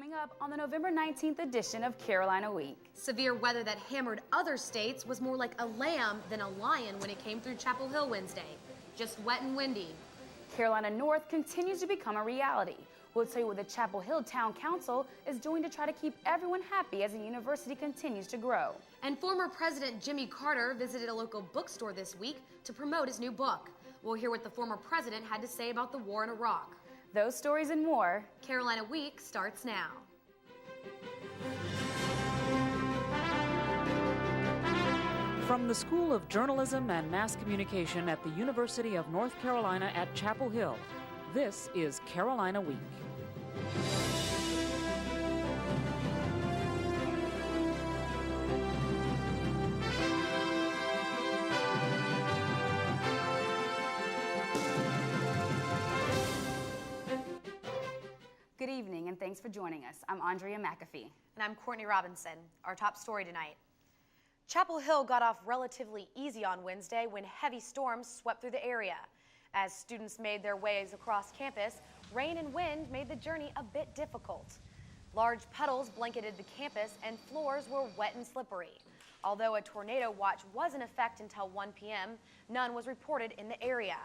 Coming up on the November 19th edition of Carolina Week. Severe weather that hammered other states was more like a lamb than a lion when it came through Chapel Hill Wednesday. Just wet and windy. Carolina North continues to become a reality. We'll tell you what the Chapel Hill Town Council is doing to try to keep everyone happy as the university continues to grow. And former President Jimmy Carter visited a local bookstore this week to promote his new book. We'll hear what the former president had to say about the war in Iraq. Those stories and more. Carolina Week starts now. From the School of Journalism and Mass Communication at the University of North Carolina at Chapel Hill, this is Carolina Week. Good evening and thanks for joining us. I'm Andrea McAfee. And I'm Courtney Robinson. Our top story tonight. Chapel Hill got off relatively easy on Wednesday when heavy storms swept through the area. As students made their ways across campus, rain and wind made the journey a bit difficult. Large puddles blanketed the campus and floors were wet and slippery. Although a tornado watch was in effect until 1 p.m., none was reported in the area.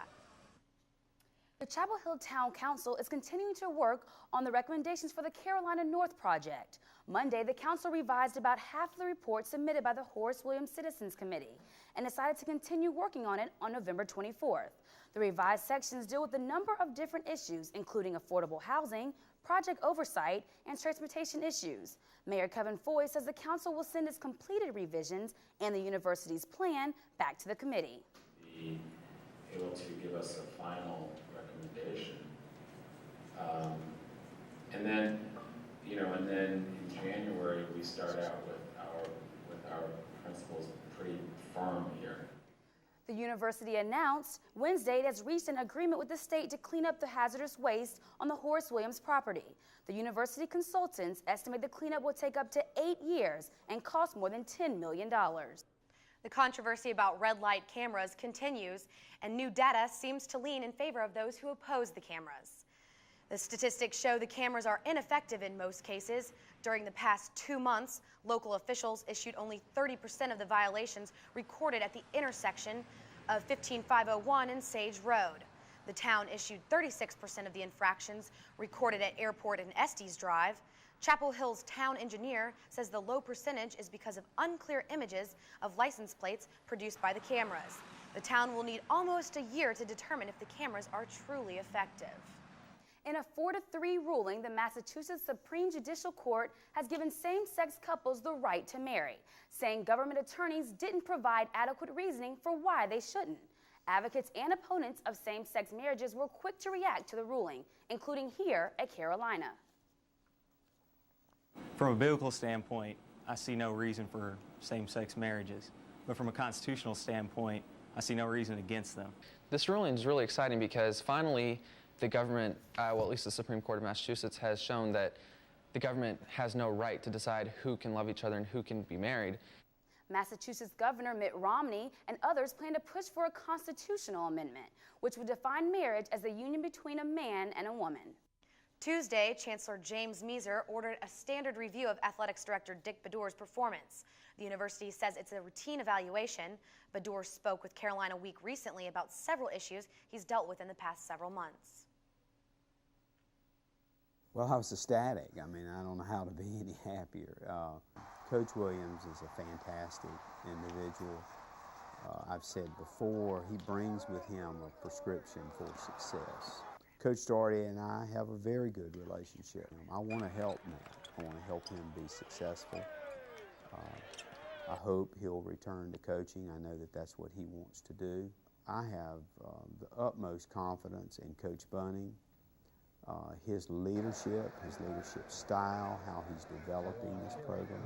The Chapel Hill Town Council is continuing to work on the recommendations for the Carolina North Project. Monday, the council revised about half of the report submitted by the Horace Williams Citizens Committee and decided to continue working on it on November 24th. The revised sections deal with a number of different issues, including affordable housing, project oversight, and transportation issues. Mayor Kevin Foy says the council will send its completed revisions and the university's plan back to the committee. Be able to give us a final recommendation. And then in January we start out with our principles pretty firm here. The university announced Wednesday it has reached an agreement with the state to clean up the hazardous waste on the Horace Williams property. The university consultants estimate the cleanup will take up to 8 years and cost more than $10 million. The controversy about red light cameras continues, and new data seems to lean in favor of those who oppose the cameras. The statistics show the cameras are ineffective in most cases. During the past 2 months, local officials issued only 30% of the violations recorded at the intersection of 15501 and Sage Road. The town issued 36% of the infractions recorded at Airport and Estes Drive. Chapel Hill's town engineer says the low percentage is because of unclear images of license plates produced by the cameras. The town will need almost a year to determine if the cameras are truly effective. In a 4-3 ruling, the Massachusetts Supreme Judicial Court has given same-sex couples the right to marry, saying government attorneys didn't provide adequate reasoning for why they shouldn't. Advocates and opponents of same-sex marriages were quick to react to the ruling, including here at Carolina. From a biblical standpoint, I see no reason for same-sex marriages, but from a constitutional standpoint, I see no reason against them. This ruling is really exciting because finally the government, well, at least the Supreme Court of Massachusetts, has shown that the government has no right to decide who can love each other and who can be married. Massachusetts Governor Mitt Romney and others plan to push for a constitutional amendment, which would define marriage as the union between a man and a woman. Tuesday, Chancellor James Measer ordered a standard review of Athletics Director Dick Bedour's performance. The university says it's a routine evaluation. Bedour spoke with Carolina Week recently about several issues he's dealt with in the past several months. Well, I was ecstatic. I mean, I don't know how to be any happier. Coach Williams is a fantastic individual. I've said before, he brings with him a prescription for success. Coach Daugherty and I have a very good relationship. I want to help Matt. I want to help him be successful. I hope he'll return to coaching. I know that that's what he wants to do. I have the utmost confidence in Coach Bunning, his leadership style, how he's developing this program.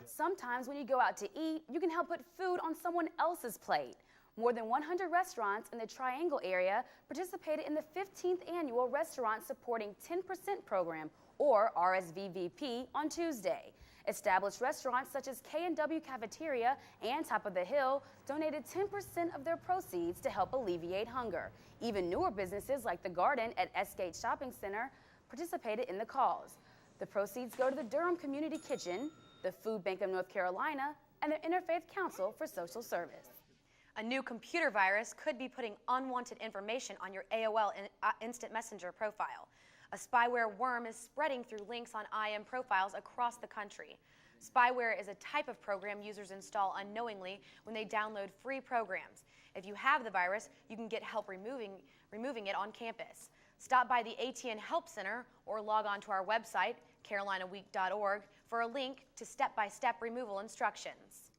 Sometimes when you go out to eat, you can help put food on someone else's plate. More than 100 restaurants in the Triangle area participated in the 15th annual Restaurant Supporting 10% program, or RSVVP, on Tuesday. Established restaurants such as K&W Cafeteria and Top of the Hill donated 10% of their proceeds to help alleviate hunger. Even newer businesses like The Garden at Esgate Shopping Center participated in the cause. The proceeds go to the Durham Community Kitchen, the Food Bank of North Carolina, and the Interfaith Council for Social Service. A new computer virus could be putting unwanted information on your AOL Instant Messenger profile. A spyware worm is spreading through links on IM profiles across the country. Spyware is a type of program users install unknowingly when they download free programs. If you have the virus, you can get help removing it on campus. Stop by the ATN Help Center or log on to our website, carolinaweek.org, for a link to step-by-step removal instructions.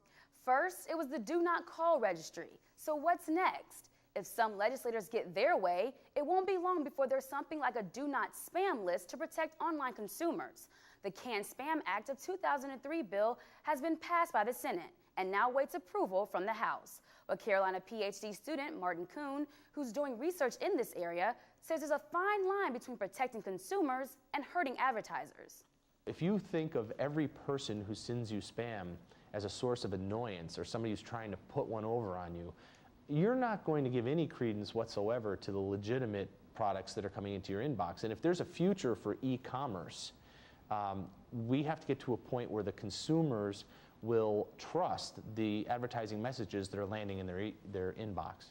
First, it was the Do Not Call registry. So what's next? If some legislators get their way, it won't be long before there's something like a Do Not Spam list to protect online consumers. The Canned Spam Act of 2003 bill has been passed by the Senate and now waits approval from the House. But Carolina PhD student Martin Kuhn, who's doing research in this area, says there's a fine line between protecting consumers and hurting advertisers. If you think of every person who sends you spam as a source of annoyance or somebody who's trying to put one over on you, you're not going to give any credence whatsoever to the legitimate products that are coming into your inbox. And if there's a future for e-commerce, we have to get to a point where the consumers will trust the advertising messages that are landing in their inbox.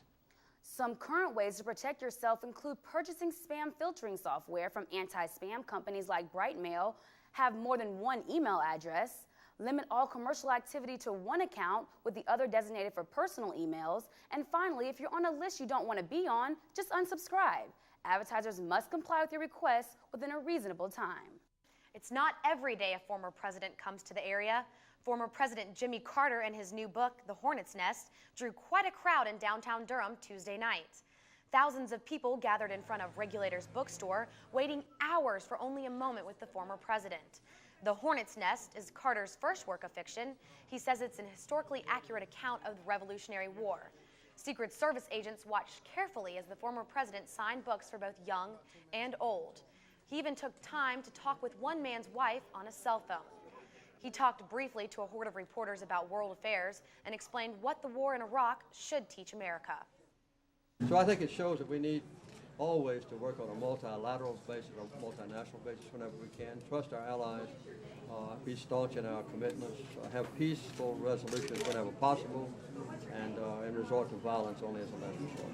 Some current ways to protect yourself include purchasing spam filtering software from anti-spam companies like Brightmail, have more than one email address, limit all commercial activity to one account with the other designated for personal emails, and finally, if you're on a list you don't want to be on, just unsubscribe. Advertisers must comply with your requests within a reasonable time. It's not every day a former president comes to the area. Former President Jimmy Carter and his new book, The Hornet's Nest, drew quite a crowd in downtown Durham Tuesday night. Thousands of people gathered in front of Regulators Bookstore, waiting hours for only a moment with the former president. The Hornet's Nest is Carter's first work of fiction. He says it's an historically accurate account of the Revolutionary War. Secret Service agents watched carefully as the former president signed books for both young and old. He even took time to talk with one man's wife on a cell phone. He talked briefly to a horde of reporters about world affairs and explained what the war in Iraq should teach America. So I think it shows that we need always to work on a multilateral basis, a multinational basis whenever we can, trust our allies, be staunch in our commitments, have peaceful resolutions whenever possible, and resort to violence only as a last resort.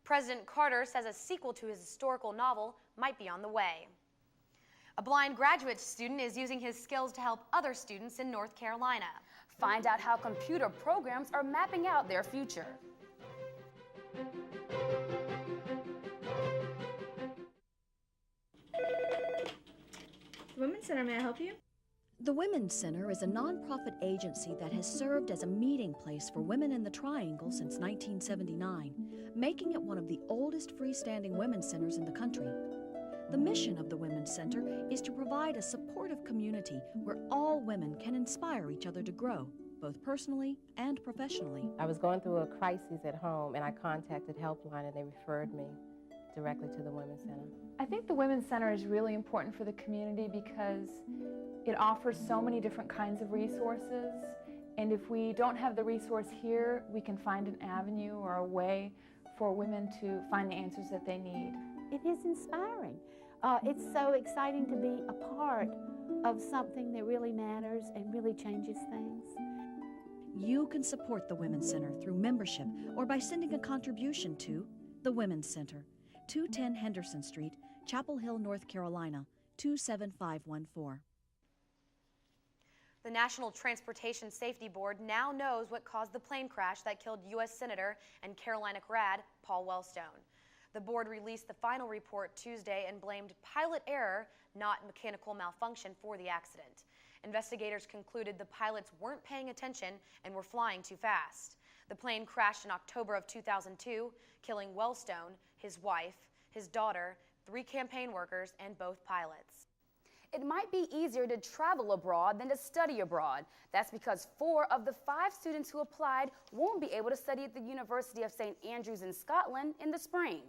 President Carter says a sequel to his historical novel might be on the way. A blind graduate student is using his skills to help other students in North Carolina. Find out how computer programs are mapping out their future. Women's Center, may I help you? The Women's Center is a nonprofit agency that has served as a meeting place for women in the Triangle since 1979, making it one of the oldest freestanding women's centers in the country. The mission of the Women's Center is to provide a supportive community where all women can inspire each other to grow, both personally and professionally. I was going through a crisis at home and I contacted Helpline and they referred me directly to the Women's Center. I think the Women's Center is really important for the community because it offers so many different kinds of resources, and if we don't have the resource here, we can find an avenue or a way for women to find the answers that they need. It is inspiring. It's so exciting to be a part of something that really matters and really changes things. You can support the Women's Center through membership or by sending a contribution to the Women's Center, 210 Henderson Street, Chapel Hill, North Carolina, 27514. The National Transportation Safety Board now knows what caused the plane crash that killed U.S. Senator and Carolina grad Paul Wellstone. The board released the final report Tuesday and blamed pilot error, not mechanical malfunction, for the accident. Investigators concluded the pilots weren't paying attention and were flying too fast. The plane crashed in October of 2002, killing Wellstone, his wife, his daughter, 3 campaign workers, and both pilots. It might be easier to travel abroad than to study abroad. That's because 4 of the 5 students who applied won't be able to study at the University of St. Andrews in Scotland in the spring.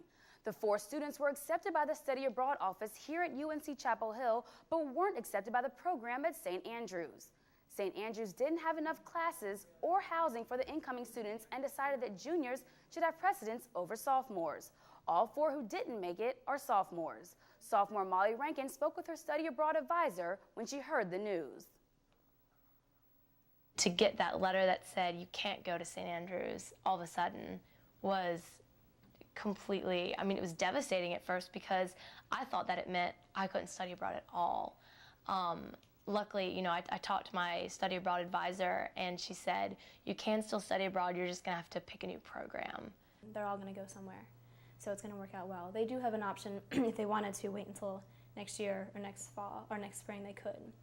The 4 students were accepted by the Study Abroad office here at UNC Chapel Hill, but weren't accepted by the program at St. Andrews. St. Andrews didn't have enough classes or housing for the incoming students and decided that juniors should have precedence over sophomores. All 4 who didn't make it are sophomores. Sophomore Molly Rankin spoke with her study abroad advisor when she heard the news. To get that letter that said you can't go to St. Andrews all of a sudden was completely, I mean, it was devastating at first because I thought that it meant I couldn't study abroad at all. Luckily, you know, I talked to my study abroad advisor and she said, you can still study abroad, you're just gonna have to pick a new program. They're all gonna go somewhere, so it's gonna work out well. They do have an option if they wanted to wait until next year or next fall or next spring, they could.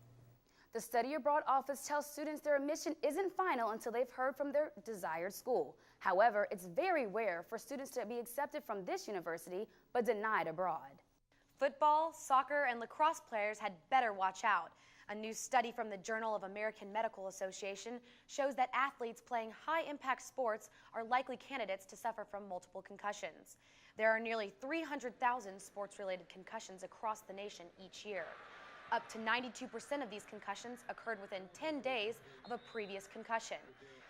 The Study Abroad office tells students their admission isn't final until they've heard from their desired school. However, it's very rare for students to be accepted from this university but denied abroad. Football, soccer, and lacrosse players had better watch out. A new study from the Journal of American Medical Association shows that athletes playing high-impact sports are likely candidates to suffer from multiple concussions. There are nearly 300,000 sports-related concussions across the nation each year. Up to 92% of these concussions occurred within 10 days of a previous concussion.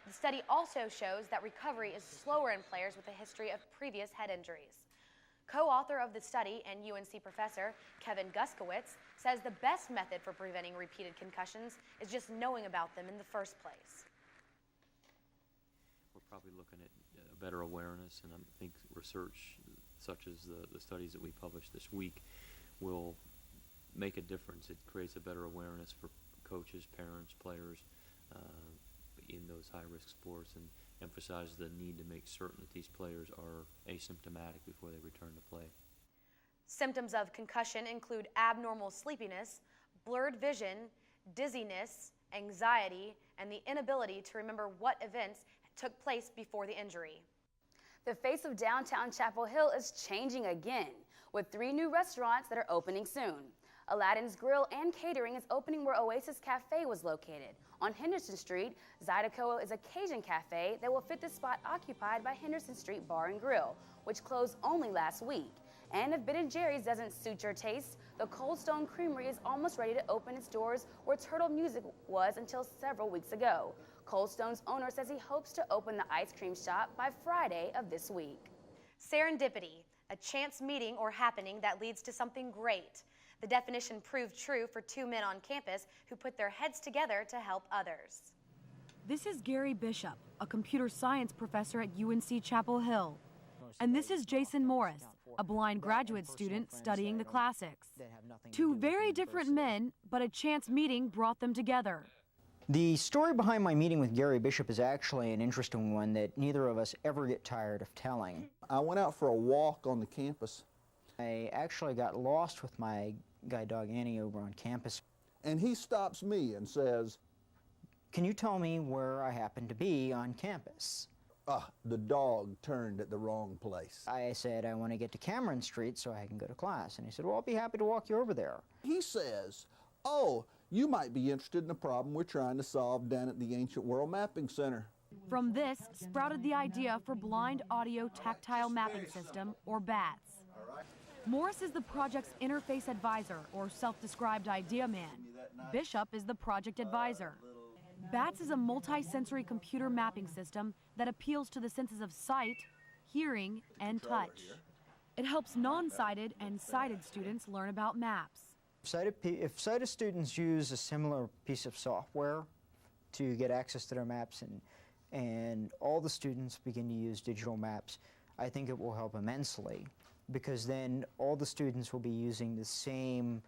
The study also shows that recovery is slower in players with a history of previous head injuries. Co-author of the study and UNC professor Kevin Guskowitz says the best method for preventing repeated concussions is just knowing about them in the first place. We're probably looking at better awareness, and I think research such as the studies that we published this week will make a difference. It creates a better awareness for coaches, parents, players in those high-risk sports, and emphasizes the need to make certain that these players are asymptomatic before they return to play. Symptoms of concussion include abnormal sleepiness, blurred vision, dizziness, anxiety, and the inability to remember what events took place before the injury. The face of downtown Chapel Hill is changing again, with 3 new restaurants that are opening soon. Aladdin's Grill and Catering is opening where Oasis Cafe was located. On Henderson Street, Zydeco is a Cajun cafe that will fit the spot occupied by Henderson Street Bar and Grill, which closed only last week. And if Ben & Jerry's doesn't suit your taste, the Cold Stone Creamery is almost ready to open its doors where Turtle Music was until several weeks ago. Cold Stone's owner says he hopes to open the ice cream shop by Friday of this week. Serendipity, a chance meeting or happening that leads to something great. The definition proved true for 2 men on campus who put their heads together to help others. This is Gary Bishop, a computer science professor at UNC Chapel Hill. And this is Jason Morris, a blind graduate student studying the classics. 2 very different men, but a chance meeting brought them together. The story behind my meeting with Gary Bishop is actually an interesting one that neither of us ever get tired of telling. I went out for a walk on the campus. I actually got lost with my guide dog Annie over on campus. And he stops me and says, "Can you tell me where I happen to be on campus?" The dog turned at the wrong place. I said, "I want to get to Cameron Street so I can go to class." And he said, "Well, I'll be happy to walk you over there." He says, "Oh, you might be interested in a problem we're trying to solve down at the Ancient World Mapping Center." From this sprouted the idea for Blind Audio Tactile Mapping System, or BATS. Morris is the project's interface advisor, or self-described idea man. Bishop is the project advisor. BATS is a multi-sensory computer mapping system that appeals to the senses of sight, hearing, and touch. It helps non-sighted and sighted students learn about maps. If sighted students use a similar piece of software to get access to their maps and all the students begin to use digital maps, I think it will help immensely, because then all the students will be using the same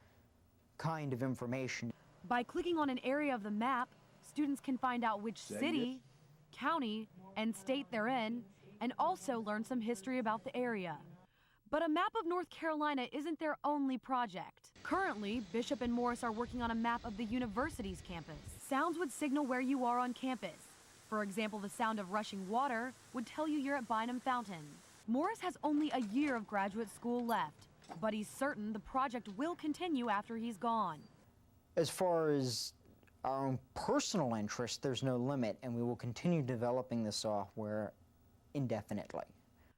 kind of information. By clicking on an area of the map, students can find out which city, county, and state they're in, and also learn some history about the area. But a map of North Carolina isn't their only project. Currently, Bishop and Morris are working on a map of the university's campus. Sounds would signal where you are on campus. For example, the sound of rushing water would tell you you're at Bynum Fountain. Morris has only a year of graduate school left, but he's certain the project will continue after he's gone. As far as our own personal interest, there's no limit, and we will continue developing the software indefinitely.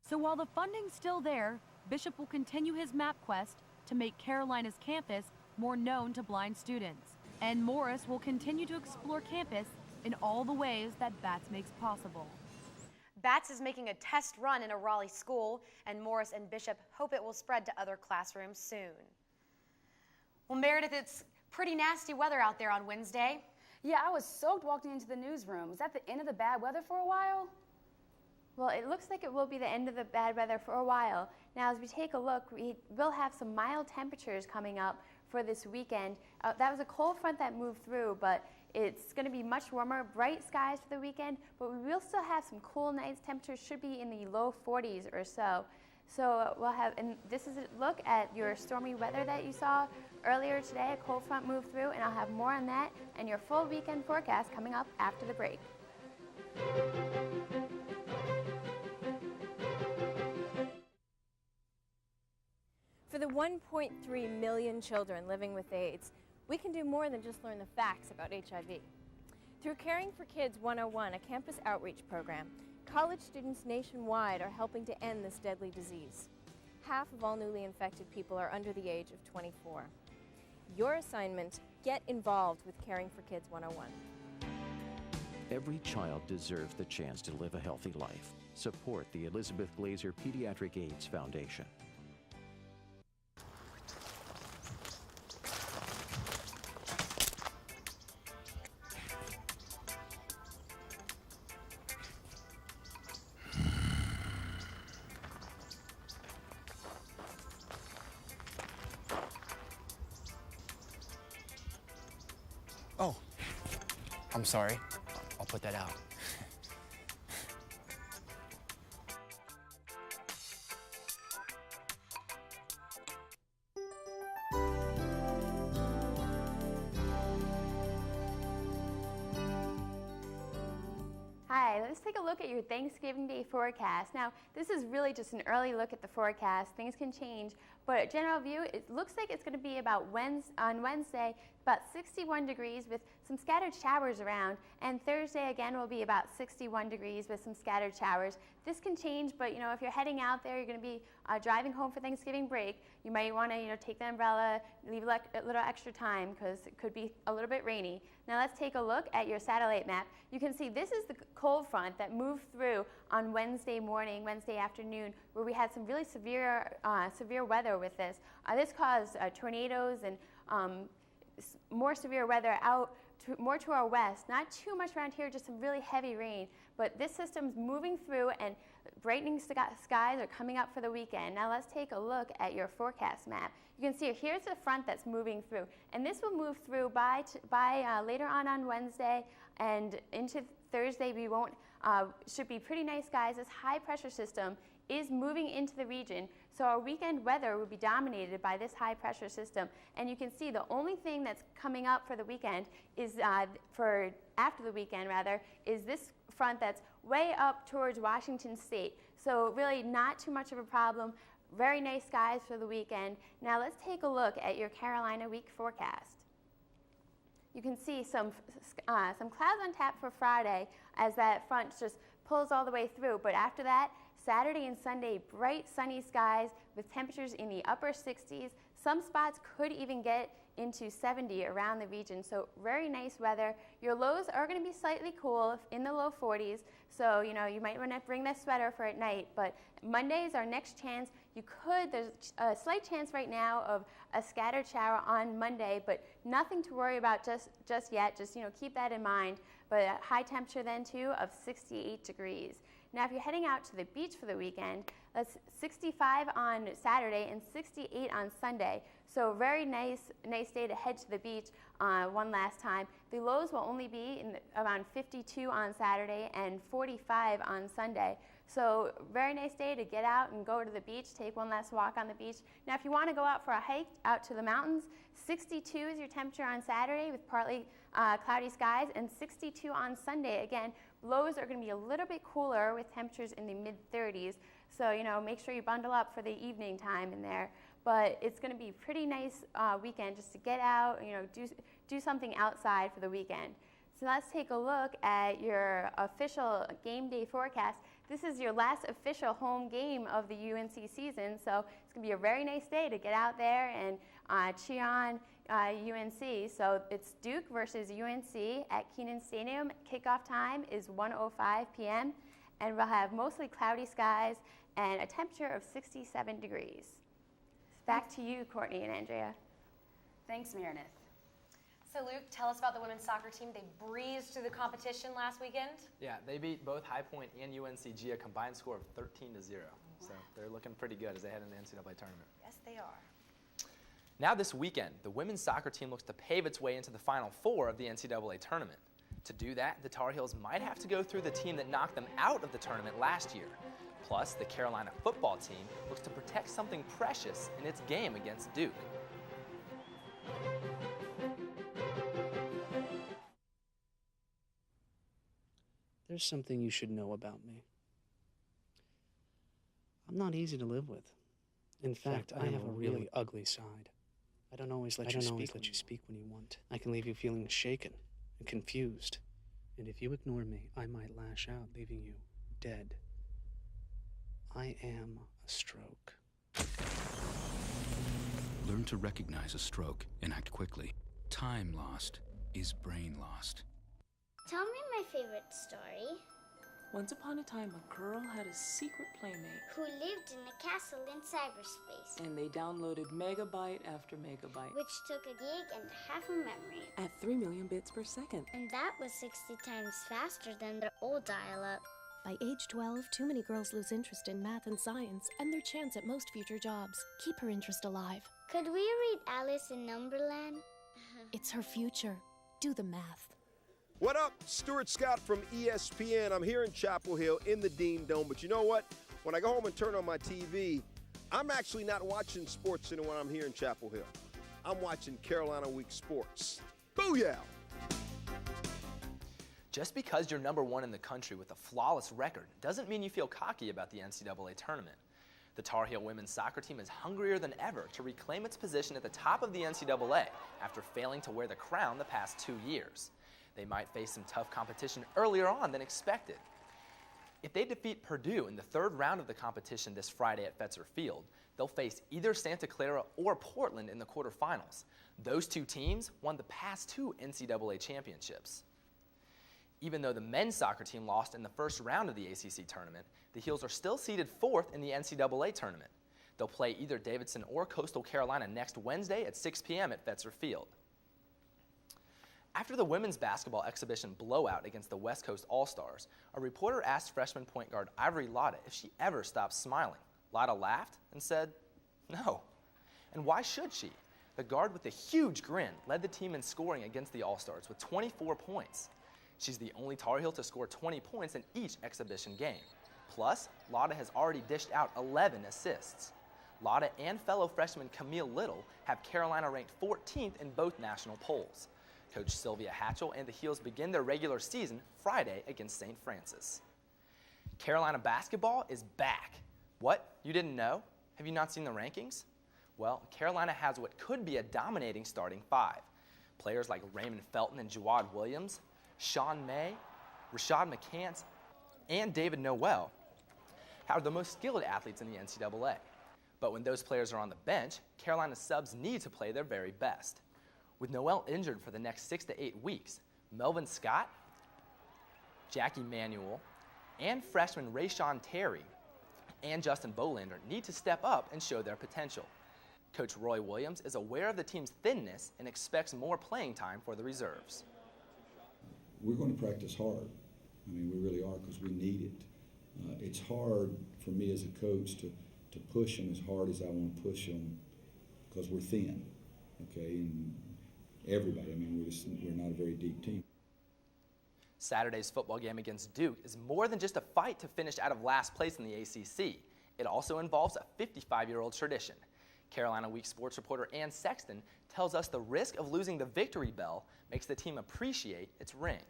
So while the funding's still there, Bishop will continue his map quest to make Carolina's campus more known to blind students. And Morris will continue to explore campus in all the ways that BATS makes possible. BATS is making a test run in a Raleigh school, and Morris and Bishop hope it will spread to other classrooms soon. Well, Meredith, it's pretty nasty weather out there on Wednesday. Yeah, I was soaked walking into the newsroom. Is that the end of the bad weather for a while? Well, it looks like it will be the end of the bad weather for a while. Now, as we take a look, we will have some mild temperatures coming up for this weekend. That was a cold front that moved through, but it's going to be much warmer, bright skies for the weekend, but we will still have some cool nights. Temperatures should be in the low 40s or so. So we'll have, and this is a look at your stormy weather that you saw earlier today. A cold front moved through, and I'll have more on that and your full weekend forecast coming up after the break. For the 1.3 million children living with AIDS, we can do more than just learn the facts about HIV. Through Caring for Kids 101, a campus outreach program, college students nationwide are helping to end this deadly disease. Half of all newly infected people are under the age of 24. Your assignment, get involved with Caring for Kids 101. Every child deserves the chance to live a healthy life. Support the Elizabeth Glazer Pediatric AIDS Foundation. Oh, I'm sorry. I'll put that out. Hi, let's take a look at your Thanksgiving Day forecast. Now, this is really just an early look at the forecast. Things can change, but a general view, it looks like it's going to be about on Wednesday, about 61 degrees with some scattered showers around, and Thursday again will be about 61 degrees with some scattered showers. This can change, but you know, if you're heading out there, you're going to be driving home for Thanksgiving break, you might want to take the umbrella, leave a little extra time because it could be a little bit rainy. Now let's take a look at your satellite map. You can see this is the cold front that moved through on Wednesday morning, Wednesday afternoon, where we had some really severe weather with this. This caused tornadoes and more severe weather more to our west. Not too much around here, just some really heavy rain. But this system's moving through and brightening skies are coming up for the weekend. Now let's take a look at your forecast map. You can see here's the front that's moving through. And this will move through by later on Wednesday and into Thursday. We won't, should be pretty nice skies. This high pressure system is moving into the region. So our weekend weather will be dominated by this high pressure system. And you can see the only thing that's coming up for the weekend is, after the weekend rather, is this front that's way up towards Washington State. So really not too much of a problem. Very nice skies for the weekend. Now let's take a look at your Carolina week forecast. You can see some clouds on tap for Friday as that front just pulls all the way through. But after that, Saturday and Sunday, bright sunny skies with temperatures in the upper 60s. Some spots could even get into 70 around the region, so very nice weather. Your lows are going to be slightly cool in the low 40s, so you might want to bring that sweater for at night, but Monday is our next chance. There's a slight chance right now of a scattered shower on Monday, but nothing to worry about just yet. Just keep that in mind. But a high temperature then too of 68 degrees. Now if you're heading out to the beach for the weekend, that's 65 on Saturday and 68 on Sunday. So very nice day to head to the beach one last time. The lows will only be around 52 on Saturday and 45 on Sunday. So very nice day to get out and go to the beach, take one last walk on the beach. Now if you want to go out for a hike out to the mountains, 62 is your temperature on Saturday with partly cloudy skies, and 62 on Sunday. Again, lows are going to be a little bit cooler with temperatures in the mid-30s. So make sure you bundle up for the evening time in there. But it's going to be a pretty nice weekend just to get out, do something outside for the weekend. So let's take a look at your official game day forecast. This is your last official home game of the UNC season, so it's going to be a very nice day to get out there and cheer on UNC. So it's Duke versus UNC at Kenan Stadium. Kickoff time is 1:05 p.m. and we'll have mostly cloudy skies and a temperature of 67 degrees. Back to you, Courtney and Andrea. Thanks, Meredith. So Luke, tell us about the women's soccer team. They breezed through the competition last weekend. Yeah, they beat both High Point and UNCG a combined score of 13-0. So they're looking pretty good as they head into the NCAA tournament. Yes, they are. Now this weekend, the women's soccer team looks to pave its way into the Final Four of the NCAA tournament. To do that, the Tar Heels might have to go through the team that knocked them out of the tournament last year. Plus, the Carolina football team looks to protect something precious in its game against Duke. There's something you should know about me. I'm not easy to live with. In fact, I have a really ugly side. I don't always let you speak when you want. I can leave you feeling shaken and confused. And if you ignore me, I might lash out, leaving you dead. I am a stroke. Learn to recognize a stroke and act quickly. Time lost is brain lost. Tell me my favorite story. Once upon a time, a girl had a secret playmate Who lived in a castle in cyberspace. and they downloaded megabyte after megabyte Which took a gig and half a memory. at 3 million bits per second. And that was 60 times faster than their old dial-up. By age 12, too many girls lose interest in math and science and their chance at most future jobs. Keep her interest alive. Could we read Alice in Numberland? It's her future. Do the math. What up? Stuart Scott from ESPN. I'm here in Chapel Hill in the Dean Dome. But you know what? When I go home and turn on my TV, I'm actually not watching SportsCenter when I'm here in Chapel Hill. I'm watching Carolina Week Sports. Booyah! Just because you're #1 in the country with a flawless record doesn't mean you feel cocky about the NCAA tournament. The Tar Heel women's soccer team is hungrier than ever to reclaim its position at the top of the NCAA after failing to wear the crown the past 2 years. They might face some tough competition earlier on than expected. If they defeat Purdue in the 3rd round of the competition this Friday at Fetzer Field, they'll face either Santa Clara or Portland in the quarterfinals. Those 2 teams won the past 2 NCAA championships. Even though the men's soccer team lost in the 1st round of the ACC tournament, the Heels are still seeded 4th in the NCAA tournament. They'll play either Davidson or Coastal Carolina next Wednesday at 6 p.m. at Fetzer Field. After the women's basketball exhibition blowout against the West Coast All-Stars, a reporter asked freshman point guard Ivory Lotta if she ever stopped smiling. Lotta laughed and said, "No." And why should she? The guard with a huge grin led the team in scoring against the All-Stars with 24 points. She's the only Tar Heel to score 20 points in each exhibition game. Plus, Lotta has already dished out 11 assists. Lotta and fellow freshman Camille Little have Carolina ranked 14th in both national polls. Coach Sylvia Hatchell and the Heels begin their regular season Friday against St. Francis. Carolina basketball is back. What? You didn't know? Have you not seen the rankings? Well, Carolina has what could be a dominating starting 5. Players like Raymond Felton and Jawad Williams, Sean May, Rashad McCants, and David Noel are the most skilled athletes in the NCAA. But when those players are on the bench, Carolina's subs need to play their very best. With Noel injured for the next 6 to 8 weeks, Melvin Scott, Jackie Manuel, and freshman Rayshawn Terry and Justin Bolander need to step up and show their potential. Coach Roy Williams is aware of the team's thinness and expects more playing time for the reserves. We're going to practice hard. I mean, we really are, because we need it. It's hard for me as a coach to push them as hard as I want to push them, because we're thin, okay? And everybody, I mean, we're not a very deep team. Saturday's football game against Duke is more than just a fight to finish out of last place in the ACC. It also involves a 55-year-old tradition. Carolina Week sports reporter Ann Sexton tells us the risk of losing the victory bell makes the team appreciate its ring.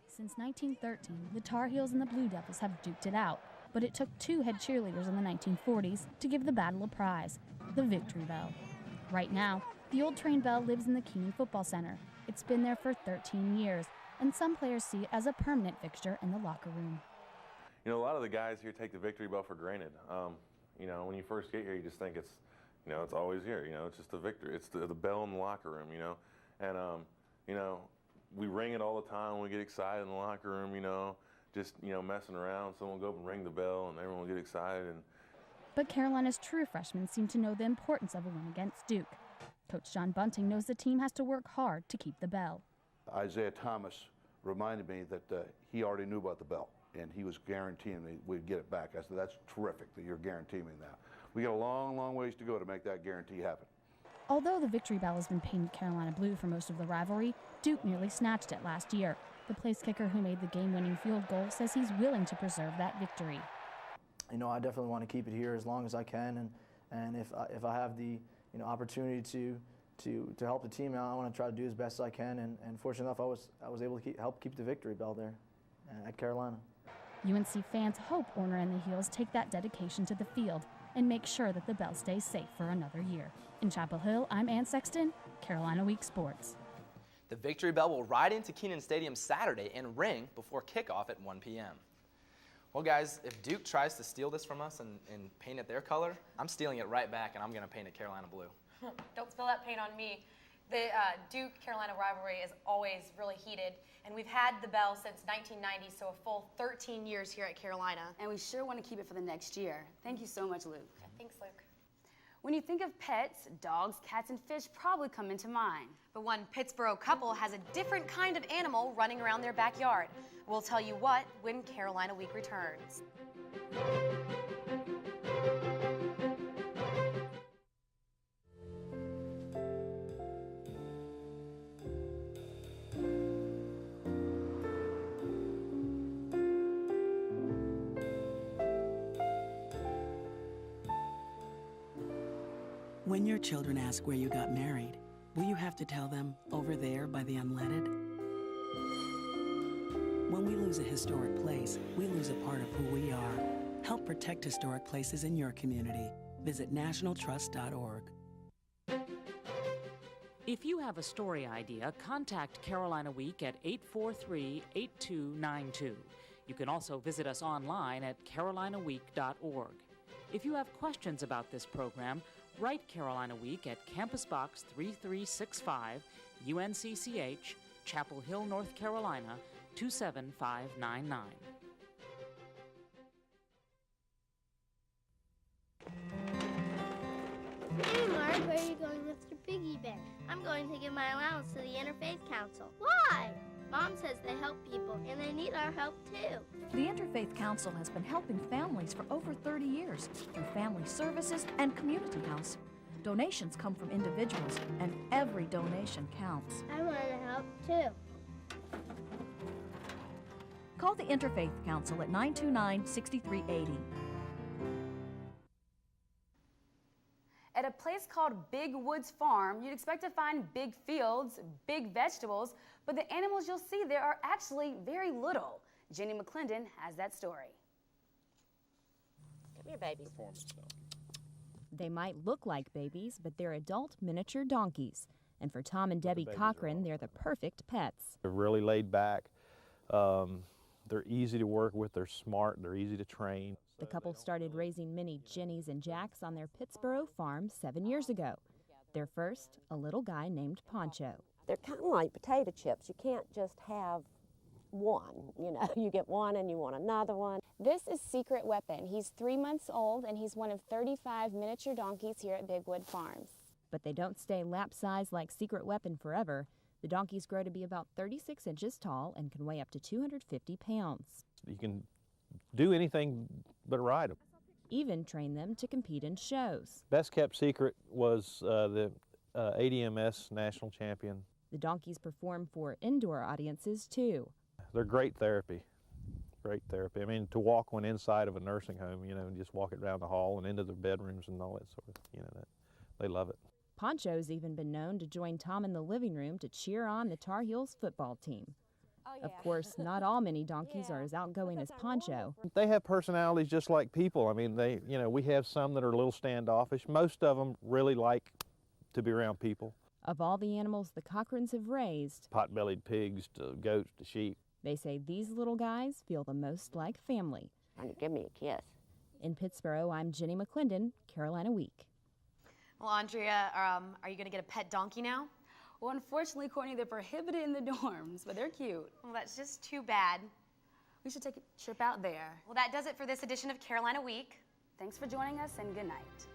Since 1913, the Tar Heels and the Blue Devils have duked it out, but it took 2 head cheerleaders in the 1940s to give the battle a prize, the victory bell. Right now, the old train bell lives in the Keeney Football Center. It's been there for 13 years, and some players see it as a permanent fixture in the locker room. You know, a lot of the guys here take the victory bell for granted. You know, when you first get here, you just think it's, you know, it's always here. You know, it's just a victory. It's the bell in the locker room, you know. And, you know, we ring it all the time when we get excited in the locker room, you know, just, you know, messing around. Someone will go up and ring the bell, and everyone will get excited. But Carolina's true freshmen seem to know the importance of a win against Duke. Coach John Bunting knows the team has to work hard to keep the bell. Isaiah Thomas reminded me that he already knew about the belt, and he was guaranteeing that we'd get it back. I said, that's terrific that you're guaranteeing me that. We got a long, long ways to go to make that guarantee happen. Although the victory bell has been painted Carolina blue for most of the rivalry, Duke nearly snatched it last year. The place kicker who made the game-winning field goal says he's willing to preserve that victory. You know, I definitely want to keep it here as long as I can, and if I have the opportunity to help the team out, I want to try to do as best as I can. And fortunate enough, I was able to help keep the victory bell there at Carolina. UNC fans hope Orner and the Heels take that dedication to the field and make sure that the bell stays safe for another year. In Chapel Hill, I'm Ann Sexton, Carolina Week Sports. The victory bell will ride into Kenan Stadium Saturday and ring before kickoff at 1 p.m. Well, guys, if Duke tries to steal this from us and paint it their color, I'm stealing it right back, and I'm going to paint it Carolina blue. Don't spill that paint on me. The Duke-Carolina rivalry is always really heated, and we've had the bell since 1990, so a full 13 years here at Carolina. And we sure want to keep it for the next year. Thank you so much, Luke. Okay, thanks, Luke. When you think of pets, dogs, cats, and fish probably come into mind. But one Pittsboro couple has a different kind of animal running around their backyard. We'll tell you what when Carolina Week returns. When your children ask where you got married, will you have to tell them over there by the unleaded? When we lose a historic place, we lose a part of who we are. Help protect historic places in your community. Visit nationaltrust.org. If you have a story idea, contact Carolina Week at 843-8292. You can also visit us online at carolinaweek.org. If you have questions about this program, write Carolina Week at Campus Box 3365, UNCCH, Chapel Hill, North Carolina, 27599. Hey, Mark, where are you going with your piggy bank? I'm going to give my allowance to the Interfaith Council. Why? Mom says they help people, and they need our help, too. The Interfaith Council has been helping families for over 30 years through family services and community house. Donations come from individuals, and every donation counts. I want to help, too. Call the Interfaith Council at 929-6380. At a place called Big Woods Farm, you'd expect to find big fields, big vegetables, but the animals you'll see there are actually very little. Jenny McClendon has that story. Come here, babies. They might look like babies, but they're adult miniature donkeys. And for Tom and Debbie Cochran, they're the perfect pets. They're really laid back. They're easy to work with. They're smart. They're easy to train. The couple started raising mini Jennies and Jacks on their Pittsboro farm 7 years ago. Their first, a little guy named Poncho. They're kind of like potato chips. You can't just have one, you know. You get one and you want another one. This is Secret Weapon. He's 3 months old and he's one of 35 miniature donkeys here at Big Wood Farms. But they don't stay lap-size like Secret Weapon forever. The donkeys grow to be about 36 inches tall and can weigh up to 250 pounds. You can do anything but ride them. Even train them to compete in shows. Best kept secret was the ADMS national champion. The donkeys perform for indoor audiences too. They're great therapy. Great therapy. I mean, to walk one inside of a nursing home, you know, and just walk it down the hall and into their bedrooms and all that sort of, you know, they love it. Poncho's even been known to join Tom in the living room to cheer on the Tar Heels football team. Oh, yeah. Of course, not all mini donkeys are as outgoing as Poncho. They have personalities just like people. I mean, we have some that are a little standoffish. Most of them really like to be around people. Of all the animals the Cochrans have raised, pot-bellied pigs to goats to sheep, they say these little guys feel the most like family. Give me a kiss. In Pittsboro, I'm Jenny McClendon, Carolina Week. Well, Andrea, are you going to get a pet donkey now? Well, unfortunately, Courtney, they're prohibited in the dorms, but they're cute. Well, that's just too bad. We should take a trip out there. Well, that does it for this edition of Carolina Week. Thanks for joining us, and good night.